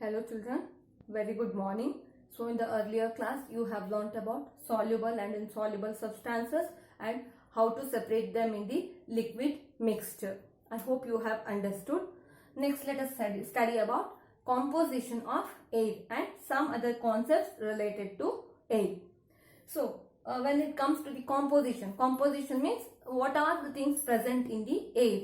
Hello children, very good morning. So in the earlier class you have learnt about soluble and insoluble substances and how to separate them in the liquid mixture. I hope you have understood. Next let us study about composition of air and some other concepts related to air. So when it comes to the composition means what are the things present in the air.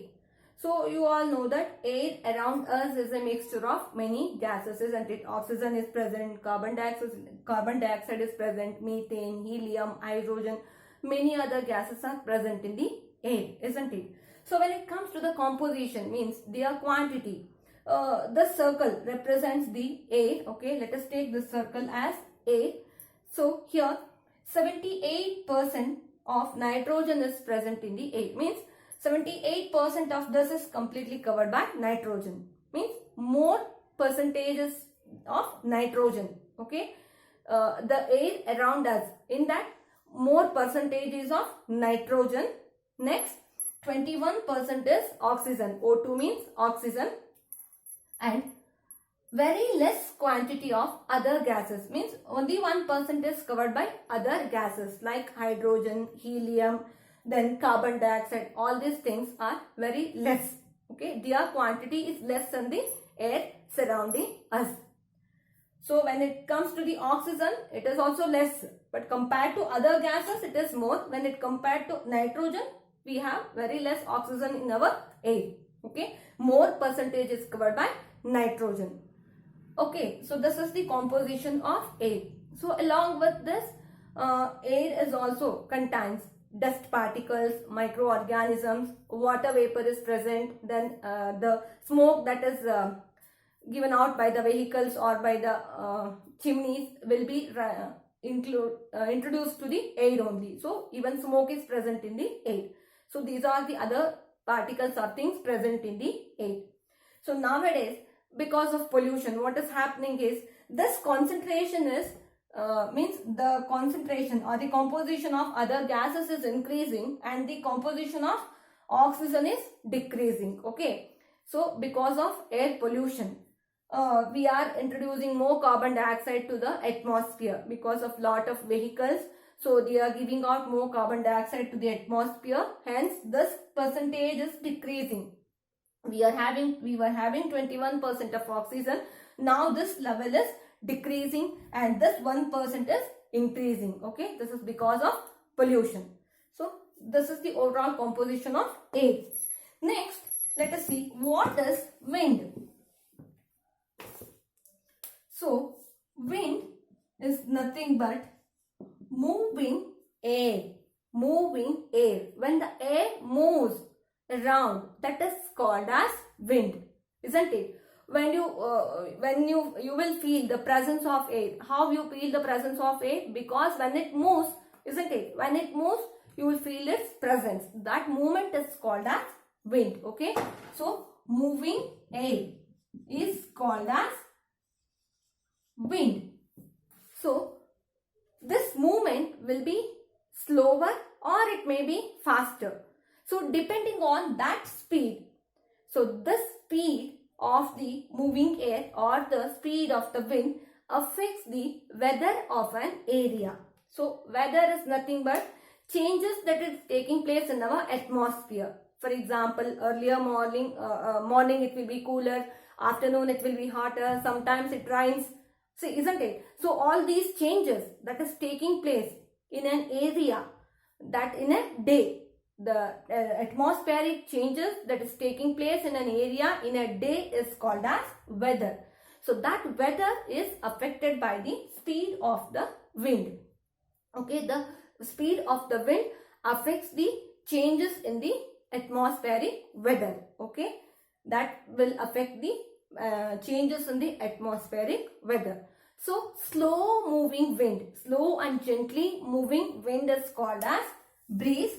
So you all know that air around us is a mixture of many gases, isn't it? Oxygen is present, carbon dioxide is present, methane, helium, hydrogen, many other gases are present in the air, isn't it? So when it comes to the composition means their quantity, the circle represents the air. Okay, let us take this circle as air. So here 78% of nitrogen is present in the air, means 78% of this is completely covered by nitrogen, means more percentages of nitrogen. Okay, the air around us, in that more percentages of nitrogen. Next 21% is oxygen. O2 means oxygen, and very less quantity of other gases, means only 1% is covered by other gases like hydrogen, helium, then carbon dioxide. All these things are very less. Okay, their quantity is less than the air surrounding us. So when it comes to the oxygen, it is also less, but compared to other gases it is more. When it compared to nitrogen, we have very less oxygen in our air. Okay, more percentage is covered by nitrogen. Okay, so this is the composition of air. So along with this, air is also contains dust particles, microorganisms, water vapor is present, then the smoke that is given out by the vehicles or by the chimneys will be introduced to the air only. So even smoke is present in the air. So these are the other particles or things present in the air. So nowadays, because of pollution, what is happening is this concentration is means the concentration or the composition of other gases is increasing and the composition of oxygen is decreasing. Okay, so because of air pollution, we are introducing more carbon dioxide to the atmosphere because of lot of vehicles. So they are giving out more carbon dioxide to the atmosphere, hence this percentage is decreasing. We were having 21% of oxygen. Now this level is decreasing and this 1% is increasing. Okay, this is because of pollution. So this is the overall composition of air. Next, let us see what is wind. So wind is nothing but moving air. Moving air. When the air moves around, that is called as wind, isn't it? When you will feel the presence of air. How you feel the presence of air? Because when it moves, isn't it? When it moves, you will feel its presence. That movement is called as wind. Okay, so moving air is called as wind. So this movement will be slower or it may be faster. So depending on that speed, so the speed of the moving air or the speed of the wind affects the weather of an area. So weather is nothing but changes that is taking place in our atmosphere. For example, earlier morning it will be cooler, afternoon it will be hotter, sometimes it rains. See, isn't it? So all these changes that is taking place in an area, that in a day, the atmospheric changes that is taking place in an area in a day is called as weather. So that weather is affected by the speed of the wind. Okay, the speed of the wind affects the changes in the atmospheric weather. Okay, that will affect the changes in the atmospheric weather. So slow moving wind, slow and gently moving wind is called as breeze.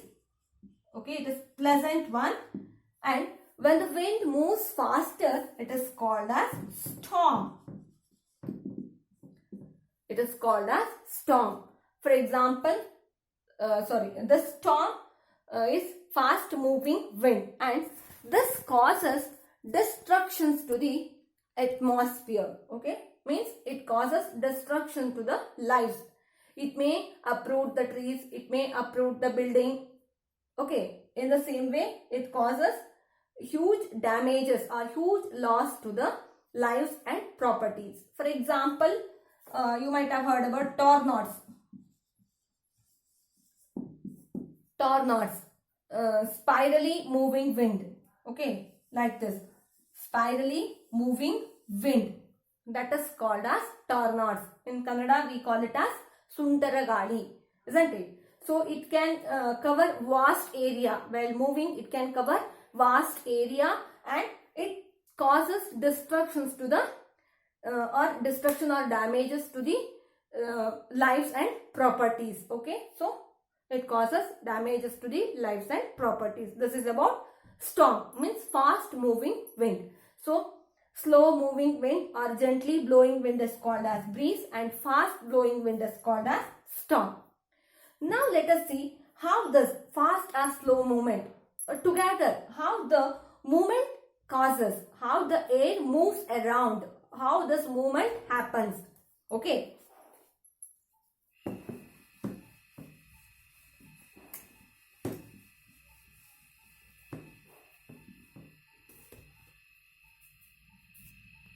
Okay, it is pleasant one. And when the wind moves faster, it is called as storm. It is called as storm. For example, the storm is fast moving wind and this causes destructions to the atmosphere. Okay, means it causes destruction to the lives. It may uproot the trees, it may uproot the building. Okay, in the same way, it causes huge damages or huge loss to the lives and properties. For example, you might have heard about tornadoes. Tornadoes, spirally moving wind. Okay, like this, spirally moving wind. That is called as tornadoes. In Kannada, we call it as Suntaragali, isn't it? So it can cover vast area. While moving, it can cover vast area, and it causes destructions to the or destruction or damages to the lives and properties. Okay, so it causes damages to the lives and properties. This is about storm, means fast moving wind. So slow moving wind or gently blowing wind is called as breeze, and fast blowing wind is called as storm. Now let us see how this fast and slow movement together, how the movement causes, how the air moves around, how this movement happens. Okay,